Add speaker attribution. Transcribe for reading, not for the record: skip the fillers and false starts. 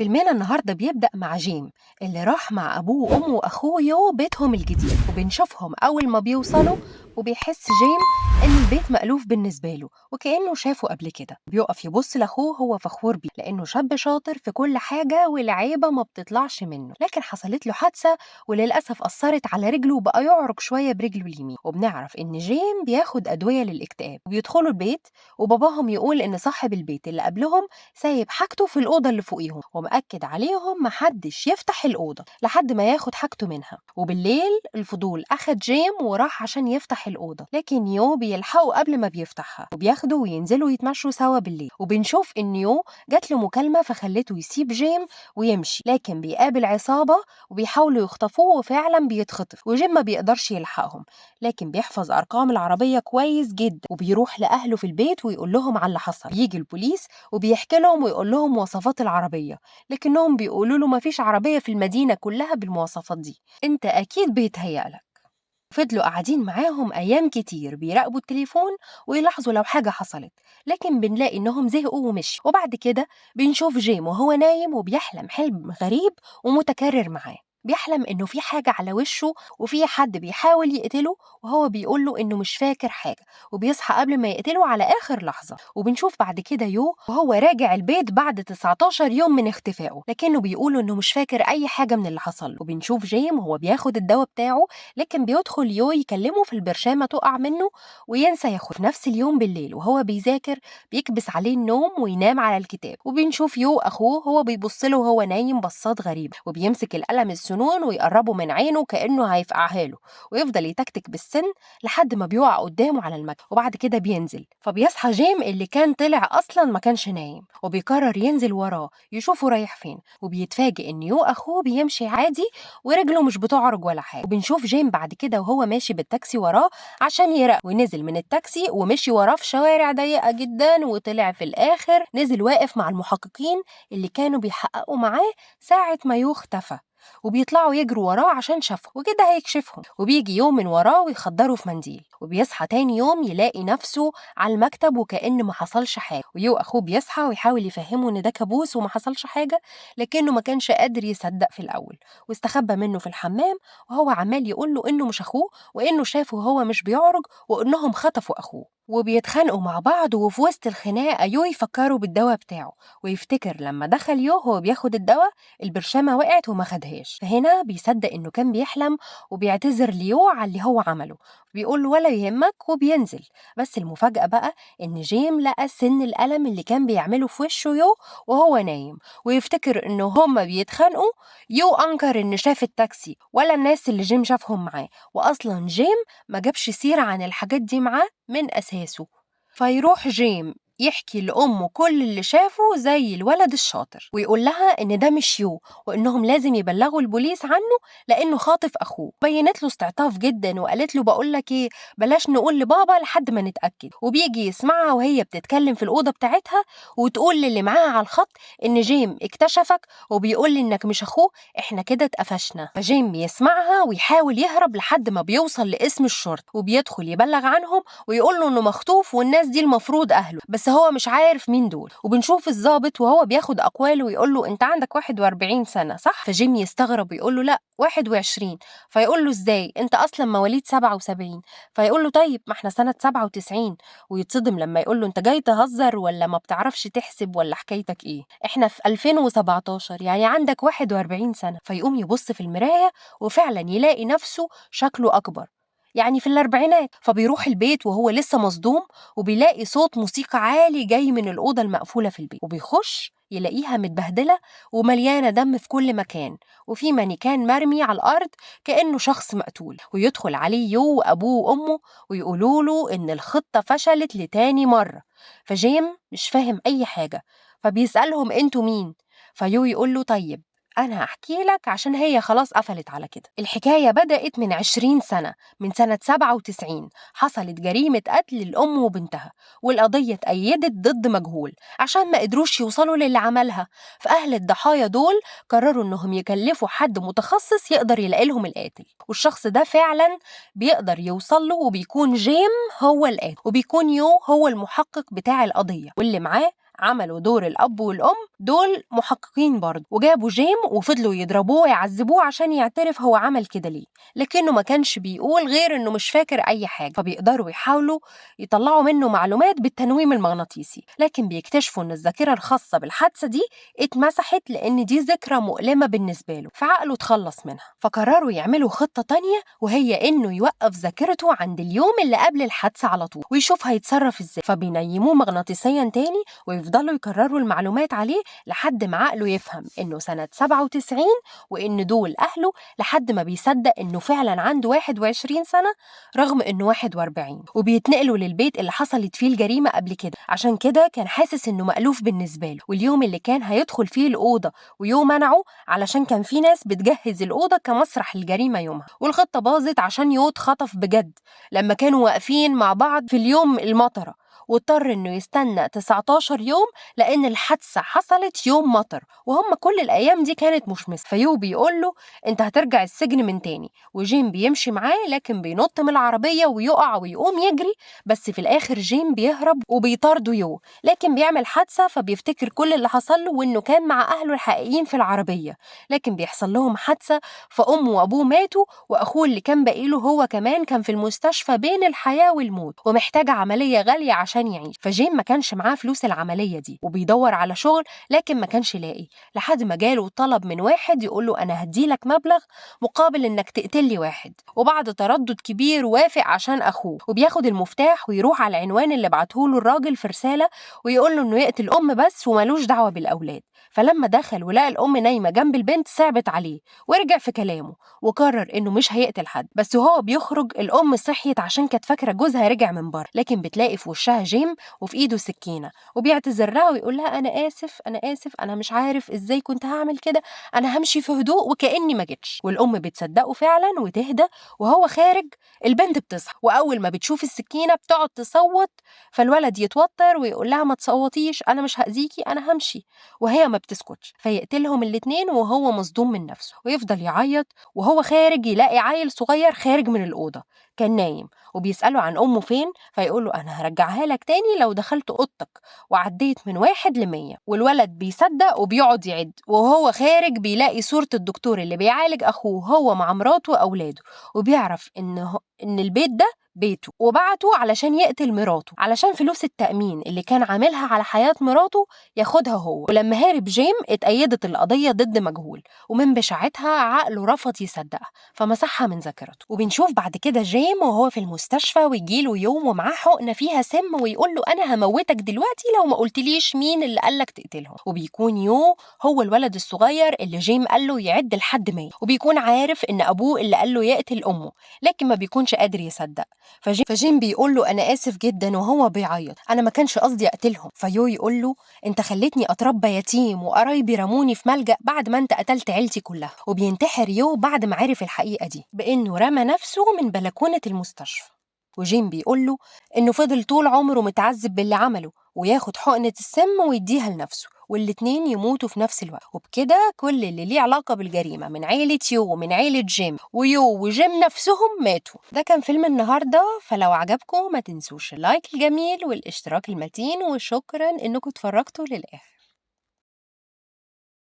Speaker 1: فيلمنا النهاردة بيبدأ مع جيم اللي راح مع أبوه وأمه وأخوه يو بيتهم الجديد، وبنشوفهم أول ما بيوصلوا وبيحس جيم إن البيت مألوف بالنسبة له وكأنه شافه قبل كده. بيقف يبص لأخوه، هو فخور بيه لأنه شاب شاطر في كل حاجة والعيبة ما بتطلعش منه، لكن حصلت له حادثة وللأسف أثرت على رجله وبقى يعرج شوية برجله اليمين. وبنعرف إن جيم بياخد أدوية للاكتئاب، وبيدخلوا البيت وباباهم يقول إن صاحب البيت اللي قبلهم سايب حاجته في الأوضة اللي فوقيهم ومأكد عليهم محدش يفتح الأوضة لحد ما ياخد حاجته منها. وبالليل الفضول أخد جيم وراح عشان يفتح الأوضة، لكن يو بيلحقوا قبل ما بيفتحها وبياخدوا وينزلوا يتمشوا سوا بالليل. وبنشوف إن يو جات له مكالمة فخلته يسيب جيم ويمشي، لكن بيقابل عصابة وبيحاولوا يخطفوه وفعلا بيتخطف، وجيم ما بيقدرش يلحقهم لكن بيحفظ أرقام العربية كويس جدا وبيروح لأهله في البيت ويقول لهم على اللي حصل. يجي البوليس وبيحكي لهم ويقول لهم مواصفات العربية، لكنهم بيقولوا له مفيش عربية في المدينة كلها بالمواصفات دي، انت أكيد بيتهيألك. فضلوا قاعدين معاهم أيام كتير بيراقبوا التليفون ويلاحظوا لو حاجة حصلت، لكن بنلاقي إنهم زهقوا ومشوا. وبعد كده بنشوف جيم وهو نايم وبيحلم حلم غريب ومتكرر معاه. بيحلم إنه في حاجة على وشه وفي حد بيحاول يقتله وهو بيقول له إنه مش فاكر حاجة، وبيصحى قبل ما يقتله على آخر لحظة. وبنشوف بعد كده يو وهو راجع البيت بعد 19 يوم من اختفائه، لكنه بيقولوا إنه مش فاكر أي حاجة من اللي حصل. وبنشوف جيم وهو بياخد الدواء بتاعه، لكن بيدخل يو يكلمه في البرشامة تقع منه وينسى ياخد. في نفس اليوم بالليل وهو بيذاكر بيكبس عليه النوم وينام على الكتاب. وبنشوف يو أخوه هو بيبص له وهو نايم بصات غريبة، وبيمسك القلم السنون ويقربه من عينه كأنه هيفقعها له، ويفضل يتكتك بالسن لحد ما بيقع قدامه على المكتب. وبعد كده بينزل، فبيصحى جيم اللي كان طلع أصلا ما كانش نايم، وبيقرر ينزل وراه يشوفه رايح فين. وبيتفاجئ إن يو أخوه بيمشي عادي ورجله مش بتعرج ولا حاجة. وبنشوف جيم بعد كده وهو ماشي بالتاكسي وراه عشان يراقبه، ونزل من التاكسي ومشي وراه في شوارع ضيقة جدا، وطلع في الآخر نزل واقف مع المحققين اللي كانوا بيحققوا معاه ساعة ما يو اختفى، وبيطلعوا يجروا وراه عشان شافه وكده هيكشفهم. وبيجي يوم من وراه ويخدروا في منديل، وبيصحى تاني يوم يلاقي نفسه على المكتب وكأنه ما حصلش حاجة. ويو أخوه بيصحى ويحاول يفهمه إن ده كابوس وما حصلش حاجة، لكنه ما كانش قادر يصدق في الأول، واستخبى منه في الحمام وهو عمال يقول له إنه مش أخوه وإنه شافه وهو مش بيعرج وإنهم خطفوا أخوه. وبيتخانقوا مع بعض، وفي وسط الخناقة يو يفكروا بالدواء بتاعه ويفتكر لما دخل يو هو بياخد الدواء البرشامة وقعت وما خدهاش. فهنا بيصدق إنه كان بيحلم وبيعتذر ليو على اللي هو عمله، بيقول له ولا يهمك وبينزل. بس المفاجأة بقى إن جيم لقى سن الألم اللي كان بيعمله في وشه يو وهو نايم، ويفتكر إنه هما بيتخانقوا. يو أنكر إن شاف التاكسي ولا الناس اللي جيم شافهم معاه، وأصلا جيم ما جابش سيرة عن الحاجات دي معاه من أساسه. فيروح جيم يحكي لأمه كل اللي شافه زي الولد الشاطر، ويقول لها إن ده مش يو وإنهم لازم يبلغوا البوليس عنه لأنه خاطف أخوه. بينت له استعطاف جدا وقالت له بقول لك إيه، بلاش نقول لبابا لحد ما نتأكد. وبيجي يسمعها وهي بتتكلم في الأوضة بتاعتها وتقول للي معاها على الخط إن جيم اكتشفك وبيقول لي إنك مش أخوه، إحنا كده اتقفشنا. فجيم يسمعها ويحاول يهرب لحد ما بيوصل لاسم الشرطة، وبيدخل يبلغ عنهم ويقول له إنه مخطوف والناس دي المفروض أهله، بس هو مش عارف مين دول. وبنشوف الضابط وهو بياخد أقواله ويقول له أنت عندك 41 سنة صح؟ فجيم يستغرب ويقول له لا 21. فيقول له إزاي أنت أصلا مواليد 77؟ فيقول له طيب ما إحنا سنة 97. ويتصدم لما يقول له أنت جاي تهزر ولا ما بتعرفش تحسب ولا حكايتك إيه؟ إحنا في 2017 يعني عندك 41 سنة. فيقوم يبص في المراية وفعلا يلاقي نفسه شكله أكبر، يعني في الأربعينات. فبيروح البيت وهو لسه مصدوم وبيلاقي صوت موسيقى عالي جاي من الأوضة المقفولة في البيت، وبيخش يلاقيها متبهدلة ومليانة دم في كل مكان، وفي مانيكان مرمي على الأرض كأنه شخص مقتول. ويدخل عليه يو وأبوه وأمه ويقولوا له إن الخطة فشلت لتاني مرة. فجيم مش فاهم أي حاجة، فبيسألهم أنتوا مين؟ فيو يقول له طيب أنا هحكي لك عشان هي خلاص قفلت على كده. الحكاية بدأت من 20 سنة، من سنة 97 حصلت جريمة قتل الأم وبنتها، والقضية اتأيدت ضد مجهول عشان ما قدروش يوصلوا للي عملها. فأهل الضحايا دول قرروا إنهم يكلفوا حد متخصص يقدر يلاقي لهم القاتل، والشخص ده فعلا بيقدر يوصل له، وبيكون جيم هو القاتل، وبيكون يو هو المحقق بتاع القضية، واللي معاه عملوا دور الأب والأم دول محققين برضه، وجابوا جيم وفضلوا يضربوه ويعذبوه عشان يعترف هو عمل كده ليه، لكنه ما كانش بيقول غير إنه مش فاكر أي حاجة. فبيقدروا يحاولوا يطلعوا منه معلومات بالتنويم المغناطيسي، لكن بيكتشفوا إن الذاكرة الخاصة بالحادثة دي اتمسحت لأن دي ذكرى مؤلمة بالنسبة له، فعقله اتخلص منها. فقرروا يعملوا خطة تانية، وهي إنه يوقف ذاكرته عند اليوم اللي قبل الحادثة على طول ويشوف هيتصرف إزاي. فبينيموه مغناطيسيا تاني ويفضلوا يكرروا المعلومات عليه لحد ما عقله يفهم إنه سنة 97 وإن دول أهله، لحد ما بيصدق إنه فعلا عنده 21 سنة رغم إنه 41. وبيتنقلوا للبيت اللي حصلت فيه الجريمة قبل كده، عشان كده كان حاسس إنه مألوف بالنسبة له. واليوم اللي كان هيدخل فيه الأوضة ويوم منعه علشان كان في ناس بتجهز الأوضة كمسرح الجريمة يومها، والخطة باظت عشان يو اتخطف بجد لما كانوا واقفين مع بعض في اليوم المطرة، واضطر إنه يستنى 19 يوم لأن الحادثة حصلت يوم مطر وهم كل الأيام دي كانت مشمسة. فيو بيقول له أنت هترجع السجن من تاني، وجيم بيمشي معاه لكن بينط من العربية ويقع ويقوم يجري، بس في الآخر جيم بيهرب وبيطارده يو، لكن بيعمل حادثة فبيفتكر كل اللي حصل له وإنه كان مع أهله الحقيقيين في العربية، لكن بيحصل لهم حادثة فأمه وأبوه ماتوا، وأخوه اللي كان باقيله هو كمان كان في المستشفى بين الحياة والموت ومحتاج عملية غالية عشان يعيش. فجيم ما كانش معاه فلوس العملية دي وبيدور على شغل لكن ما كانش لاقي، لحد ما جاله طلب من واحد يقوله أنا هديلك مبلغ مقابل إنك تقتلي واحد، وبعد تردد كبير وافق عشان أخوه، وبياخد المفتاح ويروح على العنوان اللي بعتهوله الراجل في رسالة ويقوله إنه يقتل الأم بس ومالوش دعوة بالأولاد. فلما دخل ولقى الأم نايمة جنب البنت صعبت عليه ورجع في كلامه وقرر إنه مش هيقتل حد. بس وهو بيخرج الأم صحيت عشان كانت فاكرة جوزها رجع من بره، لكن بتلاقي في وشها جيم وفي إيده سكينة وبيعتذر لها ويقول لها أنا آسف أنا آسف، أنا مش عارف إزاي كنت هعمل كده، أنا همشي في هدوء وكأني ما جيتش. والأم بتصدقه فعلا وتهدى، وهو خارج البنت بتصحى وأول ما بتشوف السكينة بتقعد تصوت، فالولد يتوتر ويقول لها ما تصوتيش أنا مش هأذيكي أنا همشي، وهي ما بتسكتش، فيقتلهم الاتنين وهو مصدوم من نفسه ويفضل يعيط. وهو خارج يلاقي عيل صغير خارج من الأوضة كان نايم وبيسأله عن أمه فين، فيقوله أنا هرجعها لك تاني لو دخلت أوضتك وعديت من 1 ل100. والولد بيصدق وبيقعد يعد، وهو خارج بيلاقي صورة الدكتور اللي بيعالج أخوه هو مع مراته وأولاده، وبيعرف إن البيت ده بيته وبعته علشان يقتل مراته علشان فلوس التأمين اللي كان عاملها على حياة مراته ياخدها هو. ولما هارب جيم اتأيدت القضية ضد مجهول، ومن بشاعتها عقله رفض يصدقها فمسحها من ذاكرته. وبنشوف بعد كده جيم وهو في المستشفى ويجيله يوم ومعاه حقنة فيها سم ويقول له أنا هموتك دلوقتي لو ما قلتليش مين اللي قالك تقتلهم. وبيكون يو هو الولد الصغير اللي جيم قال له يعد لحد 100، وبيكون عارف إن أبوه اللي قال له يقتل أمه لكن ما بيكونش قادر يصدق. فجيم بيقول له أنا آسف جدا وهو بيعيط أنا ما كانش قصدي أقتلهم. فيو يقول له أنت خلتني أتربى يتيم وقرايبي رموني في ملجأ بعد ما أنت قتلت عيلتي كلها. وبينتحر يو بعد ما عرف الحقيقة دي بإنه رمى نفسه من بلكونة المستشفى. وجيم بيقول له إنه فضل طول عمره متعذب باللي عمله وياخد حقنة السم ويديها لنفسه والاتنين يموتوا في نفس الوقت. وبكده كل اللي ليه علاقة بالجريمة من عيلة يو ومن عيلة جيم ويو وجيم نفسهم ماتوا. ده كان فيلم النهاردة، فلو عجبكم ما تنسوش اللايك الجميل والاشتراك المتين، وشكرا إنكم اتفرجتوا للآخر.